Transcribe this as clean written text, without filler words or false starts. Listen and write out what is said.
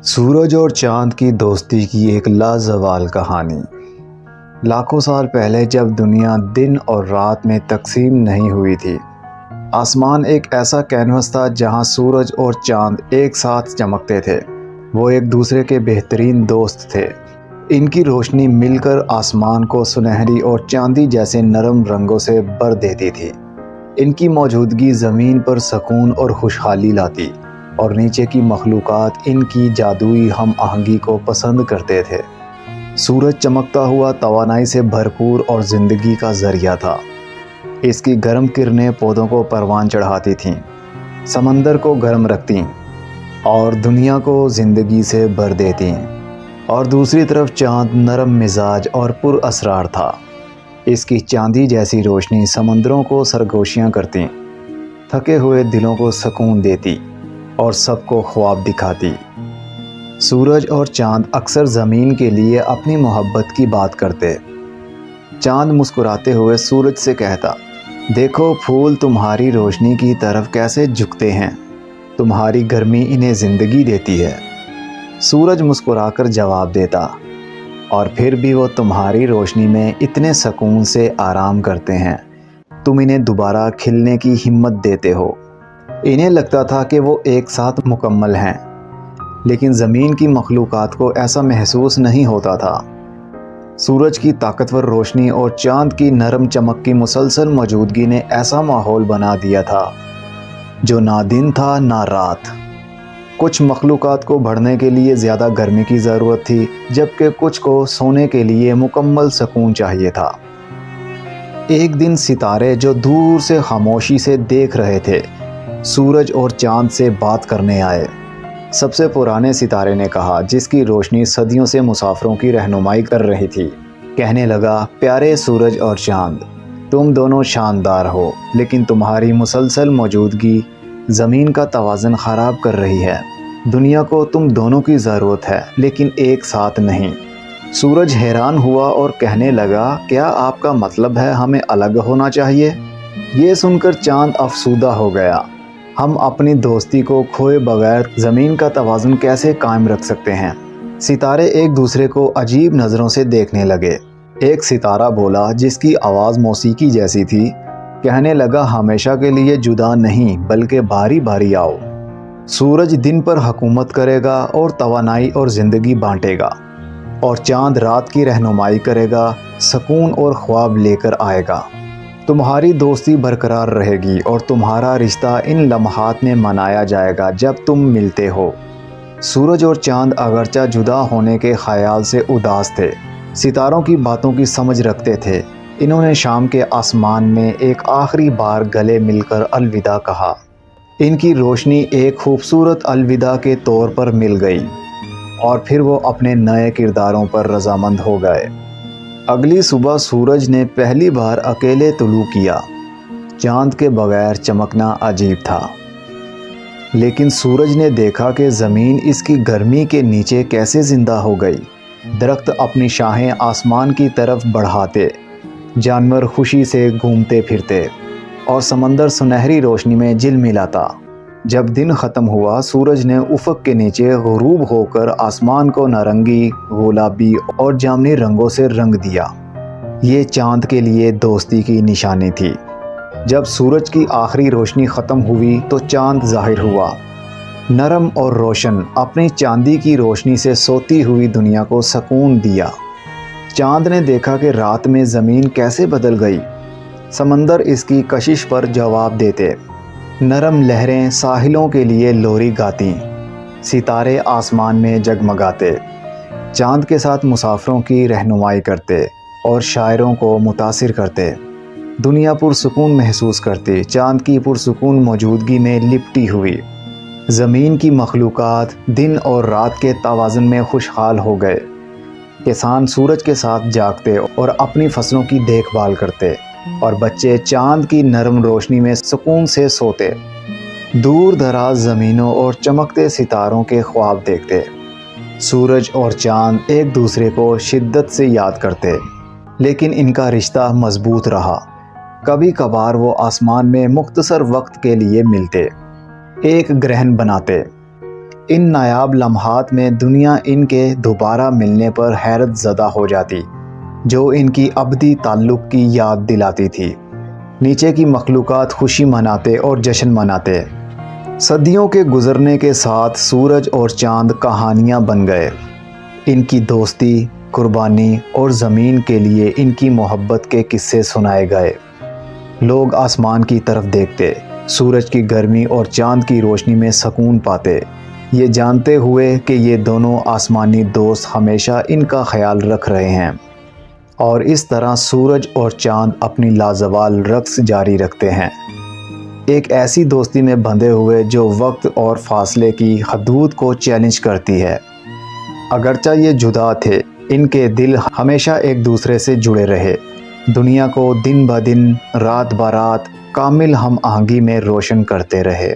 سورج اور چاند کی دوستی کی ایک لازوال کہانی۔ لاکھوں سال پہلے جب دنیا دن اور رات میں تقسیم نہیں ہوئی تھی، آسمان ایک ایسا کینوس تھا جہاں سورج اور چاند ایک ساتھ چمکتے تھے۔ وہ ایک دوسرے کے بہترین دوست تھے۔ ان کی روشنی مل کر آسمان کو سنہری اور چاندی جیسے نرم رنگوں سے بھر دیتی تھی۔ ان کی موجودگی زمین پر سکون اور خوشحالی لاتی، اور نیچے کی مخلوقات ان کی جادوئی ہم آہنگی کو پسند کرتے تھے۔ سورج چمکتا ہوا توانائی سے بھرپور اور زندگی کا ذریعہ تھا۔ اس کی گرم کرنیں پودوں کو پروان چڑھاتی تھیں، سمندر کو گرم رکھتیں اور دنیا کو زندگی سے بھر دیتیں۔ اور دوسری طرف چاند نرم مزاج اور پر اسرار تھا۔ اس کی چاندی جیسی روشنی سمندروں کو سرگوشیاں کرتی، تھکے ہوئے دلوں کو سکون دیتی اور سب کو خواب دکھاتی۔ سورج اور چاند اکثر زمین کے لیے اپنی محبت کی بات کرتے۔ چاند مسکراتے ہوئے سورج سے کہتا، دیکھو پھول تمہاری روشنی کی طرف کیسے جھکتے ہیں، تمہاری گرمی انہیں زندگی دیتی ہے۔ سورج مسکرا کر جواب دیتا، اور پھر بھی وہ تمہاری روشنی میں اتنے سکون سے آرام کرتے ہیں، تم انہیں دوبارہ کھلنے کی ہمت دیتے ہو۔ انہیں لگتا تھا کہ وہ ایک ساتھ مکمل ہیں، لیکن زمین کی مخلوقات کو ایسا محسوس نہیں ہوتا تھا۔ سورج کی طاقتور روشنی اور چاند کی نرم چمک کی مسلسل موجودگی نے ایسا ماحول بنا دیا تھا جو نہ دن تھا نہ رات۔ کچھ مخلوقات کو بڑھنے کے لیے زیادہ گرمی کی ضرورت تھی، جبکہ کچھ کو سونے کے لیے مکمل سکون چاہیے تھا۔ ایک دن ستارے جو دور سے خاموشی سے دیکھ رہے تھے، سورج اور چاند سے بات کرنے آئے۔ سب سے پرانے ستارے نے کہا، جس کی روشنی صدیوں سے مسافروں کی رہنمائی کر رہی تھی، کہنے لگا، پیارے سورج اور چاند، تم دونوں شاندار ہو، لیکن تمہاری مسلسل موجودگی زمین کا توازن خراب کر رہی ہے۔ دنیا کو تم دونوں کی ضرورت ہے، لیکن ایک ساتھ نہیں۔ سورج حیران ہوا اور کہنے لگا، کیا آپ کا مطلب ہے ہمیں الگ ہونا چاہیے؟ یہ سن کر چاند افسردہ ہو گیا، ہم اپنی دوستی کو کھوئے بغیر زمین کا توازن کیسے قائم رکھ سکتے ہیں؟ ستارے ایک دوسرے کو عجیب نظروں سے دیکھنے لگے۔ ایک ستارہ بولا، جس کی آواز موسیقی جیسی تھی، کہنے لگا، ہمیشہ کے لیے جدا نہیں، بلکہ باری باری آؤ۔ سورج دن پر حکومت کرے گا اور توانائی اور زندگی بانٹے گا، اور چاند رات کی رہنمائی کرے گا، سکون اور خواب لے کر آئے گا۔ تمہاری دوستی برقرار رہے گی اور تمہارا رشتہ ان لمحات میں منایا جائے گا جب تم ملتے ہو۔ سورج اور چاند اگرچہ جدا ہونے کے خیال سے اداس تھے، ستاروں کی باتوں کی سمجھ رکھتے تھے۔ انہوں نے شام کے آسمان میں ایک آخری بار گلے مل کر الوداع کہا۔ ان کی روشنی ایک خوبصورت الوداع کے طور پر مل گئی، اور پھر وہ اپنے نئے کرداروں پر رضامند ہو گئے۔ اگلی صبح سورج نے پہلی بار اکیلے طلوع کیا۔ چاند کے بغیر چمکنا عجیب تھا، لیکن سورج نے دیکھا کہ زمین اس کی گرمی کے نیچے کیسے زندہ ہو گئی۔ درخت اپنی شاخیں آسمان کی طرف بڑھاتے، جانور خوشی سے گھومتے پھرتے، اور سمندر سنہری روشنی میں جھلملاتا۔ جب دن ختم ہوا، سورج نے افق کے نیچے غروب ہو کر آسمان کو نارنگی، گلابی اور جامنی رنگوں سے رنگ دیا۔ یہ چاند کے لیے دوستی کی نشانی تھی۔ جب سورج کی آخری روشنی ختم ہوئی تو چاند ظاہر ہوا، نرم اور روشن، اپنی چاندی کی روشنی سے سوتی ہوئی دنیا کو سکون دیا۔ چاند نے دیکھا کہ رات میں زمین کیسے بدل گئی۔ سمندر اس کی کشش پر جواب دیتے، نرم لہریں ساحلوں کے لیے لوری گاتیں، ستارے آسمان میں جگمگاتے، چاند کے ساتھ مسافروں کی رہنمائی کرتے اور شاعروں کو متاثر کرتے۔ دنیا پرسکون محسوس کرتی، چاند کی پرسکون موجودگی میں لپٹی ہوئی۔ زمین کی مخلوقات دن اور رات کے توازن میں خوشحال ہو گئے۔ کسان سورج کے ساتھ جاگتے اور اپنی فصلوں کی دیکھ بھال کرتے، اور بچے چاند کی نرم روشنی میں سکون سے سوتے۔ دور دراز زمینوں اور چمکتے ستاروں کے خواب دیکھتے۔ سورج اور چاند ایک دوسرے کو شدت سے یاد کرتے، لیکن ان کا رشتہ مضبوط رہا۔ کبھی کبھار وہ آسمان میں مختصر وقت کے لیے ملتے، ایک گرہن بناتے، ان نایاب لمحات میں دنیا ان کے دوبارہ ملنے پر حیرت زدہ ہو جاتی، جو ان کی ابدی تعلق کی یاد دلاتی تھی۔ نیچے کی مخلوقات خوشی مناتے اور جشن مناتے۔ صدیوں کے گزرنے کے ساتھ سورج اور چاند کہانیاں بن گئے۔ ان کی دوستی، قربانی اور زمین کے لیے ان کی محبت کے قصے سنائے گئے۔ لوگ آسمان کی طرف دیکھتے، سورج کی گرمی اور چاند کی روشنی میں سکون پاتے، یہ جانتے ہوئے کہ یہ دونوں آسمانی دوست ہمیشہ ان کا خیال رکھ رہے ہیں، اور اس طرح سورج اور چاند اپنی لازوال رقص جاری رکھتے ہیں، ایک ایسی دوستی میں بندھے ہوئے جو وقت اور فاصلے کی حدود کو چیلنج کرتی ہے۔ اگرچہ یہ جدا تھے، ان کے دل ہمیشہ ایک دوسرے سے جڑے رہے، دنیا کو دن بدن، رات برات کامل ہم آہنگی میں روشن کرتے رہے۔